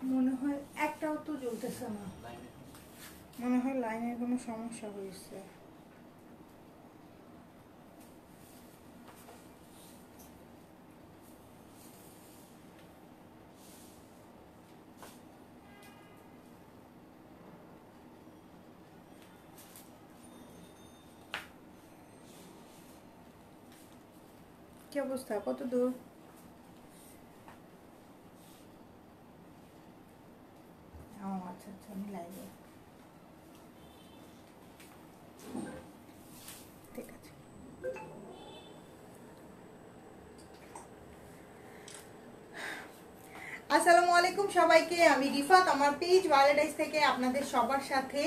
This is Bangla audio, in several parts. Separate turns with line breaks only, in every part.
মনে হয় একটাও তো জ্বলতেছে না, মনে হয় লাইনের কোনো সমস্যা হয়েছে। কি অবস্থা, কত দূর? ও আচ্ছা আচ্ছা, আমি লাইভে, ঠিক আছে। আসসালামু আলাইকুম সবাইকে, আমি রিফাত, আমার পেজ ওয়ালেডাইস থেকে আপনাদের সবার সাথে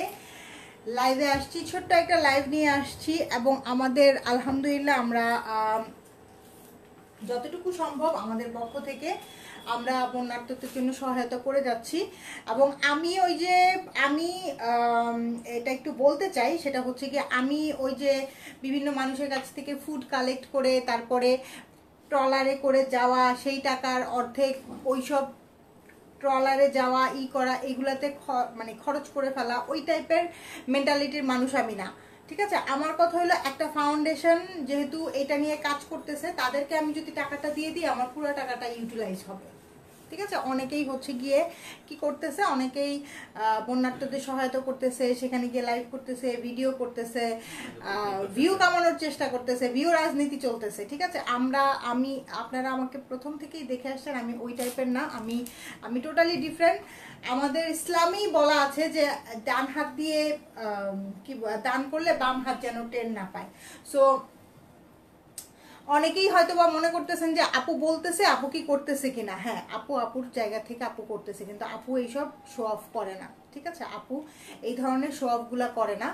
লাইভে আসছি। ছোট্ট একটা লাইভ নিয়ে আসছি এবং আমাদের আলহামদুলিল্লাহ আমরা যতটুকু সম্ভব আমাদের পক্ষ থেকে আমরা বন্যার্থদের জন্য সহায়তা করে যাচ্ছি। এবং আমি ওই যে আমি এটা একটু বলতে চাই, সেটা হচ্ছে কি, আমি ওই যে বিভিন্ন মানুষের কাছ থেকে ফুড কালেক্ট করে তারপরে ট্রলারে করে যাওয়া, সেই টাকার অর্ধেক ওইসব ট্রলারে যাওয়া করা, এইগুলাতে মানে খরচ করে ফেলা, ওই টাইপের মেন্টালিটির মানুষ আমি না। ঠিক আছে, আমার কথা হলো একটা ফাউন্ডেশন যেহেতু এটা নিয়ে কাজ করতেছে, তাদেরকে আমি যদি টাকাটা দিয়ে দিই আমার পুরো টাকাটা ইউটিলাইজ হবে। ঠিক আছে, অনেকেই হচ্ছে গিয়ে কি করতেছে, অনেকেই বন্যার্থদের সহায়তা করতেছে, সেখানে গিয়ে লাইভ করতেছে, ভিডিও করতেছে, ভিউ কামানোর চেষ্টা করতেছে, ভিউ রাজনীতি চলতেছে। ঠিক আছে, আপনারা আমাকে প্রথম থেকেই দেখে আসছেন, আমি ওই টাইপের না, আমি টোটালি ডিফারেন্ট। আমাদের ইসলামেই বলা আছে যে ডান হাত দিয়ে কি দান করলে বাম হাত যেন টের না পায়। সো অনেকেই হয়তো বা মনে করতেছেন যে আপু বলতেছে, আপু কি করতেছে কিনা। হ্যাঁ, আপুর জায়গা থেকে আপু করতেছে, কিন্তু আপু এইসব শো অফ করে না। ঠিক আছে, আপু এই ধরনের শো অফগুলা করে না।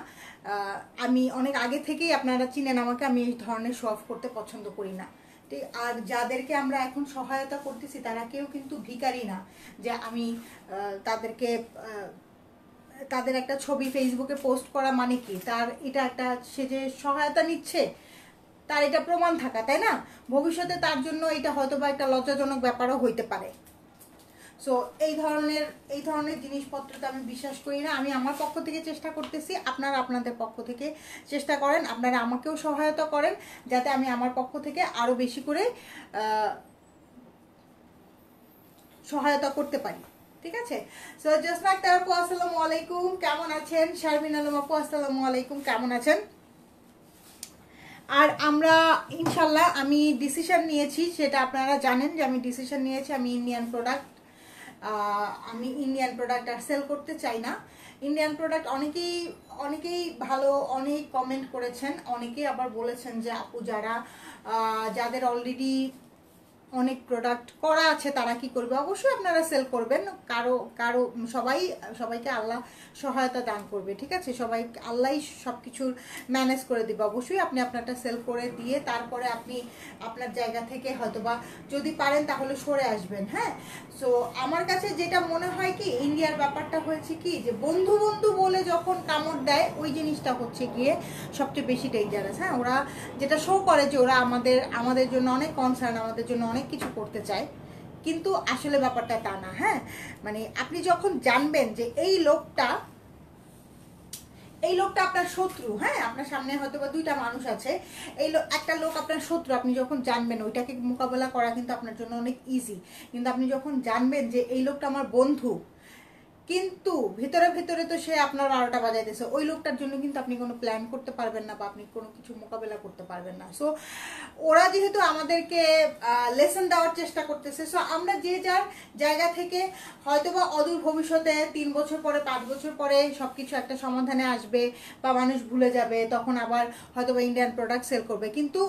আমি অনেক আগে থেকেই, আপনারা চিনেন আমাকে, আমি এই ধরনের শো অফ করতে পছন্দ করি না। ঠিক, আর যাদেরকে আমরা এখন সহায়তা করতেছি তারা কেউ কিন্তু ভিখারি না যে আমি তাদেরকে তাদের একটা ছবি ফেসবুকে পোস্ট করা মানে কি, তার এটা একটা, সে যে সহায়তা নিচ্ছে তার এটা প্রমাণ থাকা, তাই না? ভবিষ্যতে তার জন্য এটা হয়তো বা একটা লজ্জাজনক ব্যাপারও হইতে পারে। সো এই ধরনের জিনিসপত্রতে আমি বিশ্বাস করি না। আমি আমার পক্ষ থেকে চেষ্টা করতেছি, আপনারা আপনাদের পক্ষ থেকে চেষ্টা করেন, আপনারা আমাকেও সহায়তা করেন যাতে আমি আমার পক্ষ থেকে আরো বেশি করে সহায়তা করতে পারি। ঠিক আছে, সো জাস্ট লাইক আপু আসসালামু আলাইকুম, কেমন আছেন? শারমিন আলম আপু আসসালামু আলাইকুম, কেমন আছেন? আর আমরা ইনশাল্লাহ, আমি ডিসিশন নিয়েছি, সেটা আপনারা জানেন যে আমি ডিসিশন নিয়েছি, আমি ইন্ডিয়ান প্রোডাক্ট আর সেল করতে চাই না। ইন্ডিয়ান প্রোডাক্ট অনেকেই ভালো, অনেক কমেন্ট করেছেন, অনেকেই আবার বলেছেন যে আপু যাদের অলরেডি অনেক প্রোডাক্ট করা আছে তারা কি করবে। অবশ্যই আপনারা সেল করবেন, কারো সবাইকে আল্লাহ সহায়তা দান করবে। ঠিক আছে, সবাই আল্লাহই সবকিছুর ম্যানেজ করে দিবে। অবশ্যই আপনি আপনারটা সেল করে দিয়ে তারপরে আপনি আপনার জায়গা থেকে হয়তোবা যদি পারেন তাহলে সরে আসবেন। হ্যাঁ, সো আমার কাছে যেটা মনে হয় কি, ইন্ডিয়ার ব্যাপারটা হয়েছে কি, যে বন্ধু বন্ধু বলে যখন কামড় দেয় ওই জিনিসটা হচ্ছে গিয়ে সবচেয়ে বেশি ডেঞ্জারাস। হ্যাঁ, ওরা যেটা শো করে যে ওরা আমাদের জন্য অনেক কনসার্ন, আমাদের জন্য অনেক কিছু করতে চায়, কিন্তু আসলে ব্যাপারটা তা না। হ্যাঁ, মানে আপনি যখন জানবেন যে এই লোকটা আপনার শত্রু, হ্যাঁ, আপনার সামনে হয়তো বা দুইটা মানুষ আছে, একটা লোক আপনার শত্রু, আপনি যখন জানবেন ওইটাকে মোকাবেলা করা কিন্তু আপনার জন্য অনেক ইজি। কিন্তু আপনি যখন জানবেন যে এই লোকটা আমার বন্ধু, কিন্তু ভিতরে ভিতরে তো সে আপনার 12টা বাজাইতেছে, ওই লোকটার জন্য কিন্তু আপনি কোনো প্ল্যান করতে পারবেন না বা আপনি কোনো কিছু মোকাবেলা করতে পারবেন না। সো ওরা যেহেতু আমাদেরকে লেসন দেওয়ার চেষ্টা করতেছে, সো আমরা যে যার জায়গা থেকে হয়তোবা অদূর ভবিষ্যতে 3 বছর পরে 5 বছর পরে সবকিছু একটা সমাধানে আসবে বা মানুষ ভুলে যাবে, তখন আবার হয়তোবা ইন্ডিয়ান প্রোডাক্ট সেল করবে। কিন্তু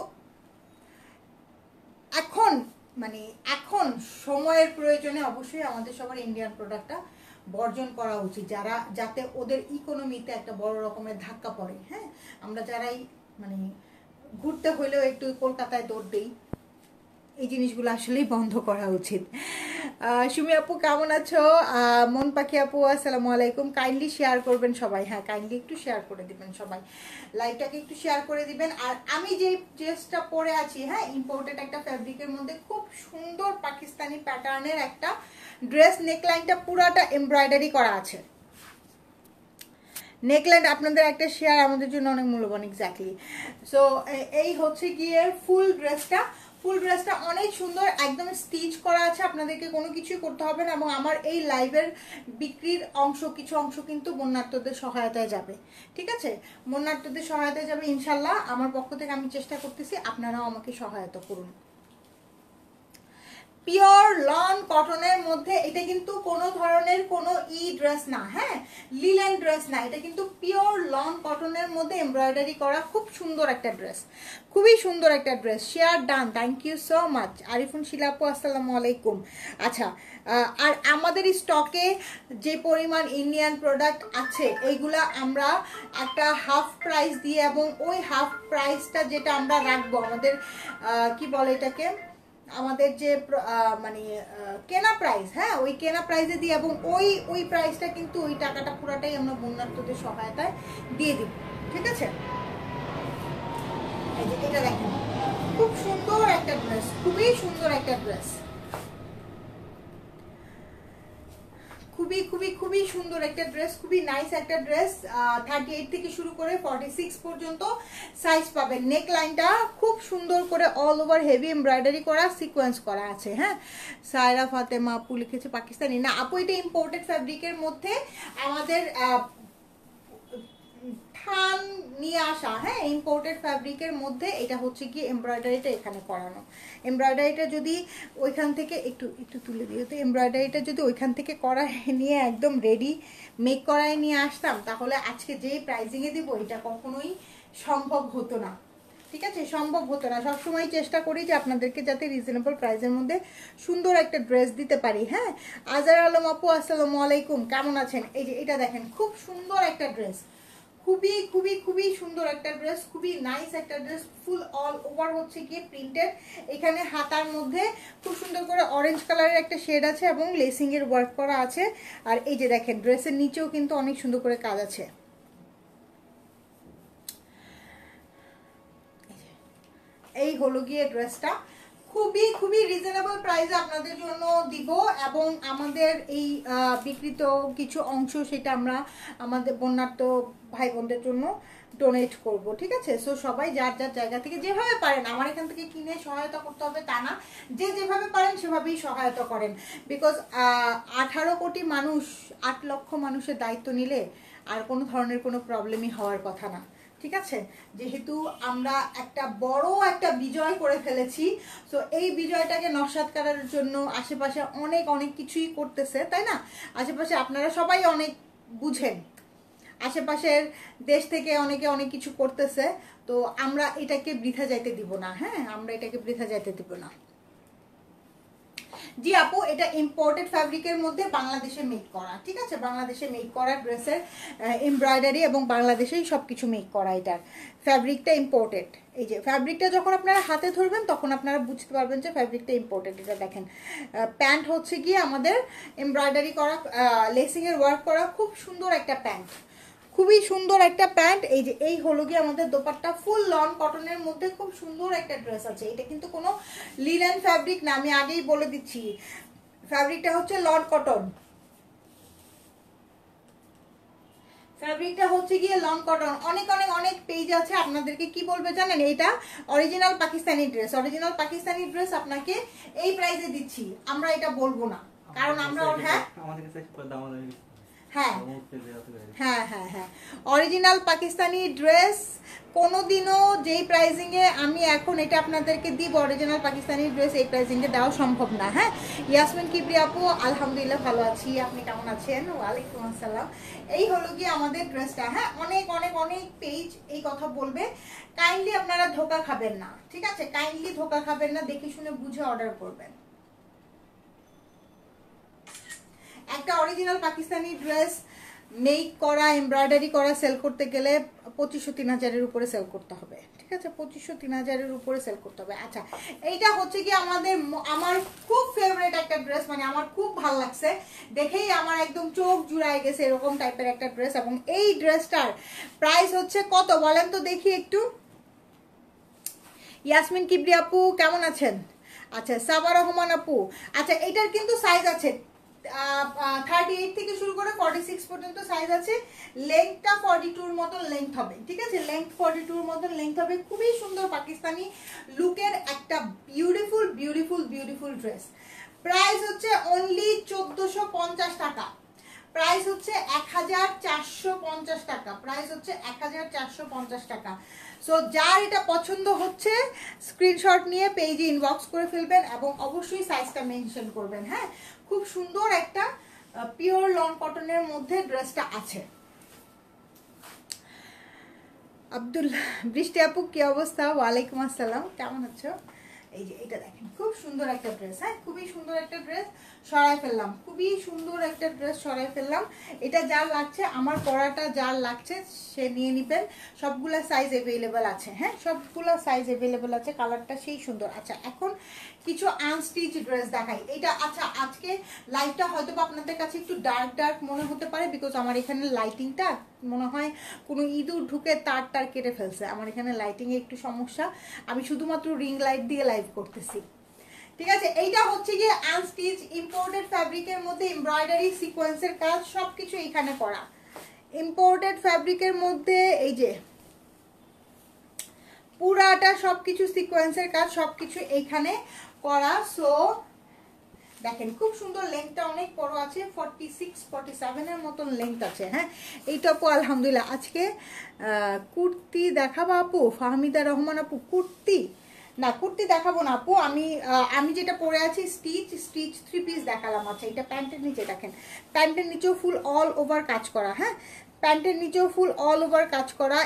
এখন সময়ের প্রয়োজনে অবশ্যই আমাদের সবার ইন্ডিয়ান প্রোডাক্টটা বর্জন করা উচিত, যাতে ওদের ইকোনমিতে একটা বড় রকমের ধাক্কা পড়ে। হ্যাঁ, আমরা যারাই মানে ঘুরতে হইলেও একটু কলকাতায় দৌড় দেই, এই জিনিসগুলো আসলেই বন্ধ করা উচিত। সুমি আপু কেমন আছো? মন পাখি আপু আসসালামু আলাইকুম। কাইন্ডলি শেয়ার করবেন সবাই, হ্যাঁ কাইন্ডলি একটু শেয়ার করে দিবেন সবাই, লাইভটাকে একটু শেয়ার করে দিবেন। আর আমি যে ড্রেসটা পরে আছি, হ্যাঁ ইম্পোর্টেড একটা ফ্যাব্রিকের মধ্যে খুব সুন্দর পাকিস্তানি প্যাটার্নের একটা ড্রেস, নেকলাইনটা পুরাটা এমব্রয়ডারি করা আছে। নেকলাইন আপনাদের একটা শেয়ার আমাদের জন্য অনেক মূল্যবান। এক্স্যাক্টলি। সো এই হচ্ছে গিয়ে ফুল ড্রেসটা। ফুল ড্রেসটা অনেক সুন্দর, একদম স্টিচ করা আছে, আপনাদেরকে কোনো কিছুই করতে হবে না। এবং আমার এই লাইভের বিক্রির কিছু অংশ কিন্তু বন্যার্থদের সহায়তায় যাবে, ঠিক আছে? বন্যার্থদের সহায়তায় যাবে ইনশাল্লাহ। আমার পক্ষ থেকে আমি চেষ্টা করতেছি, আপনারাও আমাকে সহায়তা করুন। পিওর লন কটনের মধ্যে, এটা কিন্তু কোনো ধরনের কোনো ড্রেস না, হ্যাঁ লিলেন ড্রেস না, এটা কিন্তু পিওর লন কটনের মধ্যে এমব্রয়ডারি করা খুব সুন্দর একটা ড্রেস, খুবই সুন্দর একটা dress. Share done, thank you so much. Arifun শিলাপু আসসালামু আলাইকুম। আচ্ছা, আর আমাদের স্টকে যে পরিমাণ ইন্ডিয়ান প্রোডাক্ট আছে এইগুলা আমরা একটা হাফ প্রাইস দিয়ে, এবং ওই হাফ প্রাইসটা যেটা আমরা রাখবো আমাদের কি বলে এটাকে, আমাদের যে মানে কেনা প্রাইস, হ্যাঁ ওই কেনা প্রাইসে দিই, এবং ওই প্রাইসটা কিন্তু ওই টাকাটা পুরাটাই আমরা বন্যার্থদের সহায়তায় দিয়ে দিব, ঠিক আছে? এই যে এটা দেখেন, খুব সুন্দর একটা ড্রেস, খুবই সুন্দর একটা ড্রেস, খুবই খুবই খুবই সুন্দর একটা ড্রেস, খুবই নাইস একটা ড্রেস। 38 থেকে শুরু করে 46 পর্যন্ত সাইজ পাবেন। নেক লাইনটা খুব সুন্দর করে অল ওভার হেভি এমব্রয়ডারি করা, সিকোয়েন্স করা আছে, হ্যাঁ। সায়রা ফাতেমা আপু লিখেছে পাকিস্তানি না আপু, এটা ইম্পোর্টেড ফ্যাব্রিকের মধ্যে আমাদের থান নিয়ে আসা, হ্যাঁ ইম্পোর্টেড ফ্যাব্রিকের মধ্যে এটা হচ্ছে কি এমব্রয়ডারিটা এখানে করানো। এমব্রয়ডারিটা যদি ওইখান থেকে একটু তুলে দিও তো, এমব্রয়ডারিটা যদি ওইখান থেকে করায় নিয়ে একদম রেডি মেক করায় নিয়ে আসতাম, তাহলে আজকে যেই প্রাইজিংয়ে দিব এটা কখনোই সম্ভব হতো না, ঠিক আছে? সম্ভব হতো না। সবসময় চেষ্টা করি যে আপনাদেরকে যাতে রিজনেবল প্রাইসের মধ্যে সুন্দর একটা ড্রেস দিতে পারি, হ্যাঁ। আজার আলম আপু আসসালামু আলাইকুম, কেমন আছেন? এই যে এটা দেখেন, খুব সুন্দর একটা ড্রেস, খুবই খুবই খুবই সুন্দর একটা ড্রেস, খুবই নাইস একটা ড্রেস। ফুল অল ওভার হচ্ছে গিয়ে প্রিন্টেড, এখানে হাতার মধ্যে খুব সুন্দর করে অরেঞ্জ কালারের একটা শেড আছে এবং লেসিং এর ওয়ার্ক করা আছে। আর এই যে দেখেন ড্রেসের নিচেও কিন্তু অনেক সুন্দর করে কাজ আছে। এই হলো গিয়ে ড্রেসটা, খুবই খুবই রিজনেবল প্রাইসে আপনাদের জন্য দিব, এবং আমাদের এই বিক্রিত কিছু অংশ সেটা আমরা আমাদের বন্যার্থ ভাই বোনদের জন্য ডোনেট করব, ঠিক আছে? সো সবাই যার যার জায়গা থেকে যেভাবে পারেন, আমার এখান থেকে কিনে সহায়তা করতে হবে তা না, যে যেভাবে পারেন সেভাবেই সহায়তা করেন। বিকজ 18 কোটি মানুষ, 8 লক্ষ মানুষের দায়িত্ব নিলে আর কোনো ধরনের কোনো প্রবলেমই হওয়ার কথা না, ঠিক আছে? যেহেতু আমরা একটা বড় একটা বিজয় করে ফেলেছি, তো এই বিজয়টাকে নস্যাৎ করার জন্য আশেপাশে অনেক অনেক কিছুই করতেছে, তাই না? আশেপাশে আপনারা সবাই অনেক বুঝেন, আশেপাশের দেশ থেকে অনেকে অনেক কিছু করতেছে, তো আমরা এটাকে বৃথা যাইতে দিব না, হ্যাঁ আমরা এটাকে বৃথা যাইতে দিব না। জি আপু, এটা ইম্পোর্টেড ফ্যাব্রিকের মধ্যে বাংলাদেশে মেক করা, ঠিক আছে? বাংলাদেশে মেক করা ড্রেসের এমব্রয়ডারি এবং বাংলাদেশেই সবকিছু মেক করা। এটার ফ্যাব্রিকটা ইম্পোর্টেড। এই যে ফ্যাব্রিকটা যখন আপনারা হাতে ধরবেন তখন আপনারা বুঝতে পারবেন যে ফ্যাব্রিকটা ইম্পোর্টেড। এটা দেখেন, প্যান্ট হচ্ছে গিয়ে আমাদের এমব্রয়ডারি করা, লেসিং এর ওয়ার্ক করা, খুব সুন্দর একটা প্যান্ট, খুবই সুন্দর একটা প্যান্ট। এই যে এই হলো গিয়ে আমাদের দোপাট্টা, ফুল লন কটনের মধ্যে খুব সুন্দর একটা ড্রেস আছে। এটা কিন্তু কোনো লিনেন ফ্যাব্রিক না, আমি আগেই বলে দিচ্ছি, ফ্যাব্রিকটা হচ্ছে লন কটন, ফ্যাব্রিকটা হচ্ছে গিয়ে লন কটন। অনেক অনেক অনেক পেজ আছে, আপনাদেরকে কি বলবে জানেন, এটা original Pakistani dress. Original Pakistani dress আপনাকে এই প্রাইসে দিচ্ছি, আমরা এটা বলবো না, কারণ আমরা হ্যাঁ হ্যাঁ হ্যাঁ হ্যাঁ অরিজিনাল পাকিস্তানি ড্রেস কোনোদিনও যেই প্রাইসিংয়ে আমি এখন এটা আপনাদেরকে দিব, অরিজিনাল পাকিস্তানি ড্রেস এই প্রাইসিংয়ে দেওয়া সম্ভব না, হ্যাঁ। ইয়াসমিন কিবরি আপু আলহামদুলিল্লাহ ভালো আছি, আপনি কেমন আছেন? ওয়ালাইকুম আসসালাম। এই হলো কি আমাদের ড্রেসটা, হ্যাঁ। অনেক অনেক অনেক পেজ এই কথা বলবে, কাইন্ডলি আপনারা ধোকা খাবেন না, ঠিক আছে? কাইন্ডলি ধোকা খাবেন না, দেখে শুনে বুঝে অর্ডার করবেন। একটা অরিজিনাল পাকিস্তানি ড্রেস মেক করা এমব্রয়ডারি করা সেল করতে গেলে 2500-3000-এর উপরে সেল করতে হবে, ঠিক আছে? 2500-3000-এর উপরে সেল করতে হবে। আচ্ছা, এইটা হচ্ছে কি আমার খুব ফেভারিট একটা ড্রেস, মানে আমার খুব ভালো লাগছে দেখেই, আমার একদম চোখ জুড়ায় গেছে এরকম টাইপের একটা ড্রেস। এবং এই ড্রেসটার প্রাইস হচ্ছে কত বলেন তো দেখি একটু। ইয়াসমিন কিবরি আপু কেমন আছেন? আচ্ছা, সাবা রহমান আপু, আচ্ছা এটার কিন্তু সাইজ আছে 38 থেকে শুরু করে 46 পর্যন্ত সাইজ আছে। লেন্থটা 42-র মতন লেন্থ হবে, ঠিক আছে? লেন্থ 42-র মতন লেন্থ হবে। খুবই সুন্দর পাকিস্তানি লুকের একটা beautiful beautiful beautiful dress. Price হচ্ছে অনলি 1450 টাকা। প্রাইস হচ্ছে 1450 টাকা। প্রাইস হচ্ছে 1450 টাকা। সো যার এটা পছন্দ হচ্ছে স্ক্রিনশট নিয়ে পেজে ইনবক্স করে ফেলবেন এবং অবশ্যই সাইজটা মেনশন করবেন। হ্যাঁ, খুব সুন্দর একটা পিওর লং কটনের মধ্যে ড্রেসটা আছে। আব্দুল বৃষ্টি আপু কি অবস্থা? ওয়ালাইকুম আসসালাম, কেমন আছো? এই যে এটা দেখেন, খুব সুন্দর একটা ড্রেস। হ্যাঁ, খুবই সুন্দর একটা ড্রেস সরাই ফেললাম, খুবই সুন্দর একটা ড্রেস সরাই ফেললাম। এটা যার লাগছে, আমার পরাটা যার লাগছে সে নিয়ে নেবেন। সবগুলা সাইজ অ্যাভেলেবেল আছে। হ্যাঁ, সবগুলা সাইজ অ্যাভেলেবেল আছে। কালারটা সেই সুন্দর। আচ্ছা, এখন কিছু আনস্টিচ ড্রেস দেখাই। এটা আচ্ছা, আজকে লাইটটা হয়তো আপনাদের কাছে একটু ডার্ক ডার্ক মনে হতে পারে, বিকজ আমার এখানে লাইটিংটা মনে হয় কোনো ইঁদুর ঢুকে তার কেটে ফেলছে। আমার এখানে লাইটিংয়ে একটু সমস্যা, আমি শুধুমাত্র রিং লাইট দিয়ে লাইভ করতেছি, ঠিক আছে? এইটা হচ্ছে গিয়ে আনস্টিচ ইম্পোর্টেড ফ্যাব্রিকের মধ্যে এমব্রয়ডারি সিকোয়েন্সের কাজ সবকিছু এখানে করা। ইম্পোর্টেড ফ্যাব্রিকের মধ্যে এই যে পুরাটা সবকিছু সিকোয়েন্সের কাজ সবকিছু এইখানে করা। সো দেখেন, খুব সুন্দর। লেন্থটা অনেক বড় আছে, 46-47-এর মতন লেন্থ আছে। হ্যাঁ, এইটা আপু আলহামদুলিল্লাহ। আজকে কুর্তি দেখাবো আপু? ফাহমিদা রহমান আপু, কুর্তি না, কুর্তি দেখাবো না আপু। আমি যেটা পরে আছি স্টিচ 3 পিস দেখালাম। আচ্ছা, এটা প্যান্টের নিচে দেখেন, প্যান্টের নিচেও ফুল অল ওভার কাজ করা। হ্যাঁ, প্যান্টের নিচেও ফুল অল ওভার কাজ করা।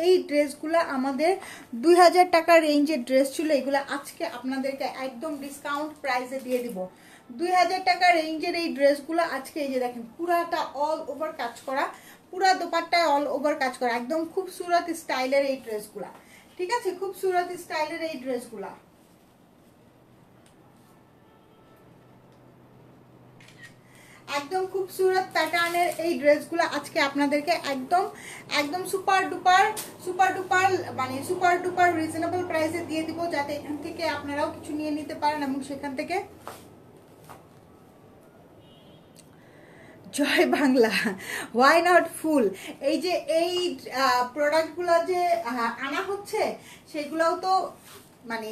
এই ড্রেসগুলো আমাদের 2000 টাকা রেঞ্জের ড্রেস ছিল। এগুলো আজকে আপনাদেরকে একদম ডিসকাউন্ট প্রাইসে দিয়ে দিব। 2000 টাকা রেঞ্জের এই ড্রেসগুলো আজকে এই যে দেখেন, পুরাটা অল ওভার কাজ করা, পুরা দোপাট্টায় অল ওভার কাজ করা, একদম খুবসুরত স্টাইলের এই ড্রেসগুলা, ঠিক আছে? খুবসুরত স্টাইলের এই ড্রেসগুলা, একদম খুবসুরত প্যাটার্নের এই ড্রেসগুলো আজকে আপনাদেরকে একদম একদম সুপার ডুপার মানে সুপার ডুপার রিজনেবল প্রাইসে দিয়ে দিব, যাতে এখান থেকে আপনারাও কিছু নিয়ে নিতে পারেন এবং সেখান থেকে। জয় বাংলা, হোয়াই নট ফুল। এই যে এই প্রোডাক্টগুলো যে আনা হচ্ছে, সেগুলোও তো মানে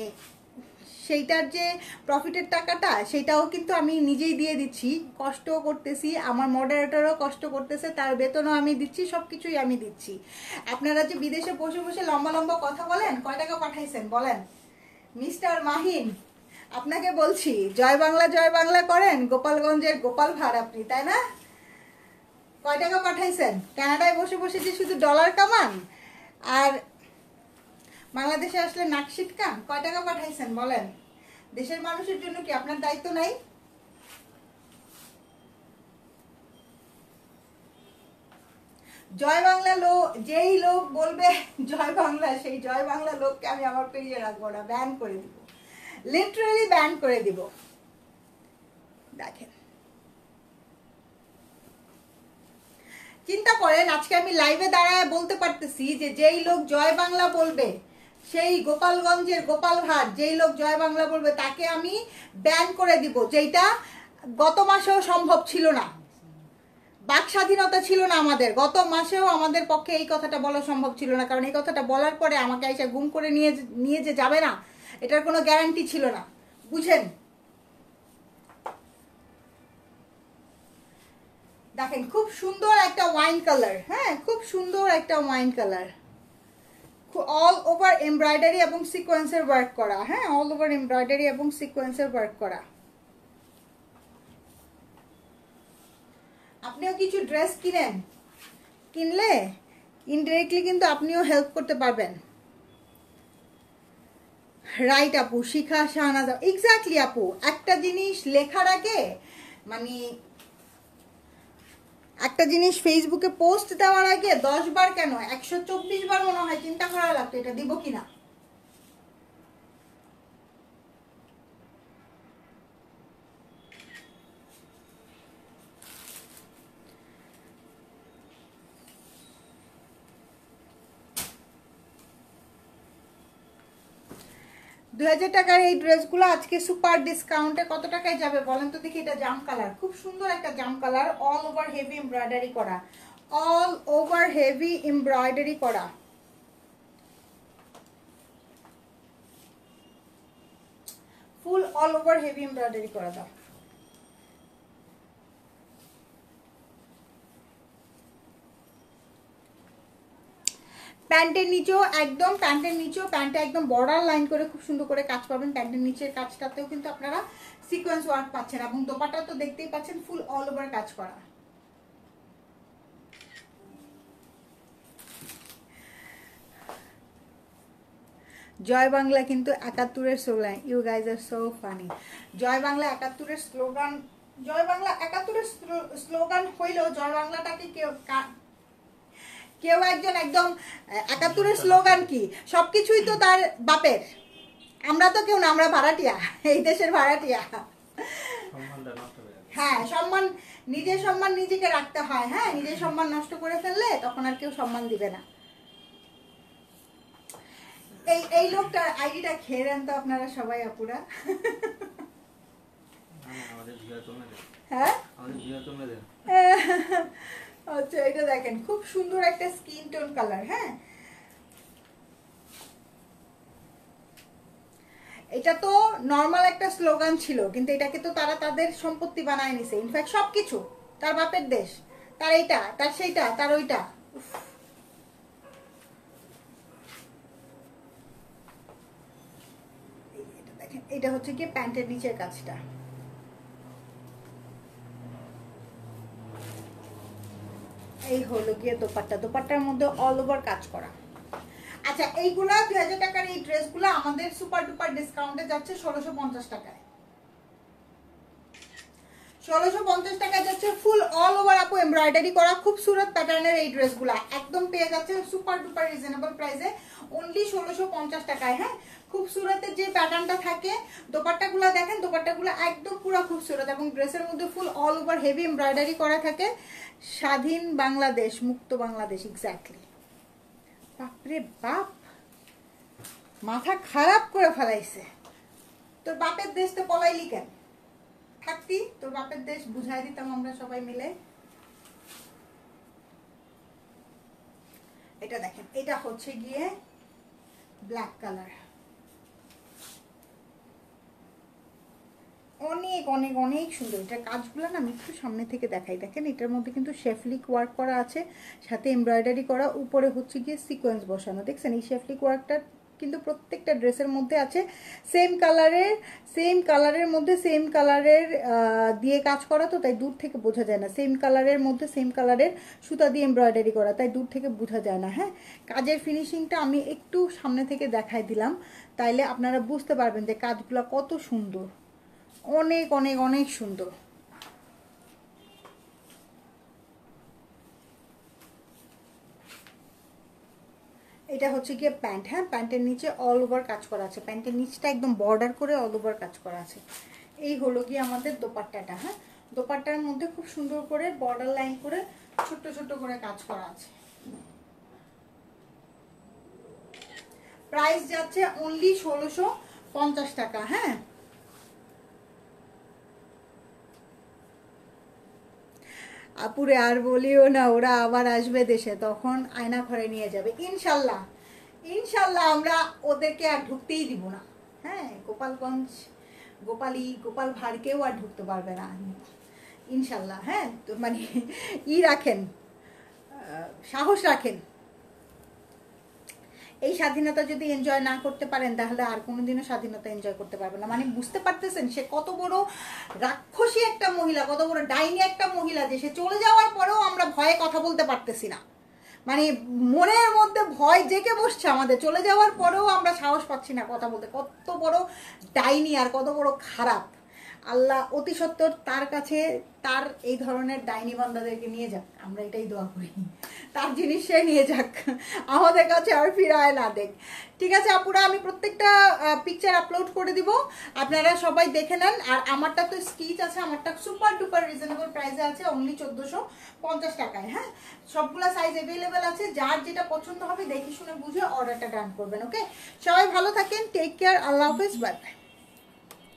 সেইটার যে প্রফিটের টাকাটা সেটাও কিন্তু আমি নিজেই দিয়ে দিচ্ছি, কষ্টও করতেছি, আমার মডারেটরও কষ্ট করতেছে, তার বেতনও আমি দিচ্ছি, সব কিছুই আমি দিচ্ছি। আপনারা যে বিদেশে বসে বসে লম্বা লম্বা কথা বলেন, কয় টাকা পাঠাইছেন বলেন? মিস্টার মাহিন, আপনাকে বলছি, জয় বাংলা করেন, গোপালগঞ্জের গোপাল ভাড় আপনি, তাই না? কয় টাকা পাঠাইছেন? কানাডায় বসে বসে যে শুধু ডলার কামান আর বাংলাদেশে আসলে নাকশিট কান, কয় টাকা পাঠাইছেন বলেন? দেশের মানুষের জন্য কি আপনার দায়িত্ব নাই? জয় বাংলা যেই লোক বলবে জয় বাংলা, সেই জয় বাংলা লোককে আমি আমার পেজে রাখবো না, ব্যান করে দিব, লিটারালি ব্যান করে দিব। দেখেন, চিন্তা করেন, আজকে আমি লাইভে দাঁড়ায় বলতে পারতেছি যে যেই লোক জয় বাংলা বলবে, সেই গোপালগঞ্জের গোপাল ভাট, যেই লোক জয় বাংলা বলবে তাকে আমি ব্যান করে দিব, যেটা গত মাসেও সম্ভব ছিল না। বাক স্বাধীনতা ছিল না আমাদের, গত মাসেও আমাদের পক্ষে এই কথাটা বলা সম্ভব ছিল না, কারণ এই কথাটা বলার পরে আমাকে এসে গুম করে নিয়ে যে যাবে না, এটার কোনো গ্যারান্টি ছিল না, বুঝেন? দেখেন, খুব সুন্দর একটা ওয়াইন কালার। হ্যাঁ, খুব সুন্দর একটা wine colour, all over embroidery এবং সিকোয়েন্সের ওয়ার্ক করা। হ্যাঁ, অল ওভার এমব্রয়ডারি এবং সিকোয়েন্সের ওয়ার্ক করা। আপনিও কিছু ড্রেস কিনলে ইনডিরেক্টলি কিন্তু আপনিও হেল্প করতে পারবেন। রাইট আপু, শিখা শাহনাজ, এক্স্যাক্টলি আপু। একটা জিনিস লেখার আগে মানে একটা জিনিস ফেসবুকে পোস্ট দেওয়ার আগে 10 বার কেন 124 বার মনে হয় চিন্তা করা লাগতো এটা দিব কিনা। 2000 টাকার এই ড্রেসগুলো আজকে সুপার ডিসকাউন্টে কত টাকায় যাবে বলেন তো দেখি। এটা জাম কালার, খুব সুন্দর একটা জাম colour, all over heavy embroidery করা, অল ওভার হেভি এমব্রয়ডারি করা। Full all over heavy embroidery করা দাও। প্যান্টের নিচেও একদম, প্যান্টে একদম বর্ডার লাইন করে খুব সুন্দর করে কাজ পাবেন। প্যান্টের নিচের কাজটাতেও কিন্তু আপনারা সিকোয়েন্স ওয়ার্ক পাচ্ছেন এবং দোপাট্টা তো দেখতেই পাচ্ছেন ফুল অল ওভার কাজ করা। জয় বাংলা কিন্তু 71-এর slogan, you guys are so funny. জয় বাংলা 71-এর স্লোগান, জয় বাংলা 71-এর স্লোগান হইলেও জয় বাংলাটাকে কেউ একজন একদম 71-এর স্লোগান কি সবকিছুই তো তার বাপের। আমরা তো কেউ না, আমরা ভাড়াটিয়া, এই দেশের ভাড়াটিয়া। হ্যাঁ, সম্মান, নিজের সম্মান নিজেকে রাখতে হয়। হ্যাঁ, নিজের সম্মান নষ্ট করে ফেললে তখন আর কেউ সম্মান দিবে না। এই লোকটার আইডিটা খেয়ে দেন তো আপনারা সবাই আপুরা। হ্যাঁ আচ্ছা, এটা দেখেন খুব সুন্দর একটা স্কিন টোন কালার। হ্যাঁ, এটা তো নর্মাল একটা স্লোগান ছিল, কিন্তু এটাকে তো তারা তাদের সম্পত্তি বানায় নিছে। ইনফ্যাক্ট সবকিছু তার বাপের দেশ, তার এইটা, তার সেইটা, তার ওইটা। দেখেন, এটা হচ্ছে কি প্যান্টের নিচের কাজটা। এই হলো গিয়ে দোপাট্টা, দোপাট্টার মধ্যে অল ওভার কাজ করা। আচ্ছা, এইগুলা 2000 টাকার এই ড্রেসগুলো আমাদের সুপার ডুপার ডিসকাউন্টে যাচ্ছে 1650 টাকায়। 1650 টাকায় যাচ্ছে ফুল অল ওভার আপু এমব্রয়ডারি করা খুবসুরত প্যাটার্নের এই ড্রেসগুলা একদম পেয়ে যাচ্ছে সুপার ডুপার রিজনেবল প্রাইসে, অনলি 1650 টাকায়। হ্যাঁ, খুবসুরতের যে প্যাটার্নটা থাকে, দোপাট্টাগুলো দেখেন, দোপাট্টাগুলো একদম পুরো খুবসুরত এবং ড্রেসের মধ্যে ফুল অল ওভার হেভি এমব্রয়ডারি করা থাকে। স্বাধীন বাংলাদেশ, মুক্ত বাংলাদেশ, এক্স্যাক্টলি। বাপরে বাপ, মাথা খারাপ করে ফেলাইছে। তোর বাপের দেশ তো পলাইলি কেন? থাকতি তোর বাপের দেশ বুঝাই দিতাম আমরা সবাই মিলে। এটা দেখেন, এটা হচ্ছে গিয়ে ব্ল্যাক কালার, অনেক অনেক অনেক সুন্দর। এটার কাজগুলো না আমি একটু সামনে থেকে দেখাই। দেখেন, এটার মধ্যে কিন্তু শেফলিক ওয়ার্ক করা আছে, সাথে এমব্রয়ডারি করা, উপরে হচ্ছে গিয়ে সিকোয়েন্স বসানো। দেখছেন, এই শেফলিক ওয়ার্কটা কিন্তু প্রত্যেকটা ড্রেসের মধ্যে আছে। সেম কালারের মধ্যে সেম কালারের দিয়ে কাজ করা, তো তাই দূর থেকে বোঝা যায় না। সেম কালারের মধ্যে সেম কালারের সুতা দিয়ে এমব্রয়ডারি করা, তাই দূর থেকে বোঝা যায় না। হ্যাঁ, কাজের ফিনিশিংটা আমি একটু সামনে থেকে দেখাই দিলাম, তাইলে আপনারা বুঝতে পারবেন যে কাজগুলো কত সুন্দর, অনেক অনেক অনেক সুন্দর। এটা হচ্ছে গিয়ে প্যান্ট। হ্যাঁ, প্যান্টের নিচে অল ওভার কাজ করা আছে, প্যান্টের নিচটা একদম বর্ডার করে অল ওভার কাজ করা আছে। এই হলো গিয়ে আমাদের দোপাট্টাটা। হ্যাঁ, দোপাট্টার মধ্যে খুব সুন্দর করে বর্ডার লাইন করে ছোট্ট ছোট্ট করে কাজ করা আছে। প্রাইস যাচ্ছে অনলি 1650 টাকা। হ্যাঁ, আপুরে আর বলিও না, ওরা আবার আসবে দেশে, তখন আয়না ঘরে নিয়ে যাবে ইনশাল্লাহ। ইনশাল্লাহ আমরা ওদেরকে আর ঢুকতেই দিব না। হ্যাঁ, গোপালগঞ্জ, গোপাল ভাড়কেও আর ঢুকতে পারবে না ইনশাল্লাহ। হ্যাঁ, তো মানে রাখেন, সাহস রাখেন। এই স্বাধীনতা যদি এনজয় না করতে পারেন, তাহলে আর কোনোদিনও স্বাধীনতা এনজয় করতে পারবেন না। মানে বুঝতে পারতেছেন সে কত বড় রাক্ষসী একটা মহিলা, কত বড় ডাইনি একটা মহিলা, যে সে চলে যাওয়ার পরেও আমরা ভয়ে কথা বলতে পারতেছি না। মানে মনের মধ্যে ভয় জেগে বসছে আমাদের, চলে যাওয়ার পরেও আমরা সাহস পাচ্ছি না কথা বলতে। কত বড় ডাইনি আর কত বড় খারাপ। আল্লাহ অতি সত্বর তার কাছে তার এই ধরনের ডাইনি বান্দাদেরকে নিয়ে যাক, আমরা এটাই দোয়া করি, তার জিনিস সে নিয়ে যাক, আমাদের কাছে আর ফিরায় না দেখ। ঠিক আছে আপুরা, আমি প্রত্যেকটা পিকচার আপলোড করে দিব, আপনারা সবাই দেখে নেন। আর আমারটা তো স্টিচ আছে, আমারটা সুপার ডুপার রিজনেবল প্রাইসে আছে, অনলি 1450 টাকায়। হ্যাঁ, সবগুলা সাইজ অ্যাভেলেবেল আছে, যার যেটা পছন্দ হবে দেখে শুনে বুঝে অর্ডারটা ডান করবেন। ওকে, সবাই ভালো থাকেন, টেক কেয়ার, আল্লাহ হাফেজ, বাই বাই।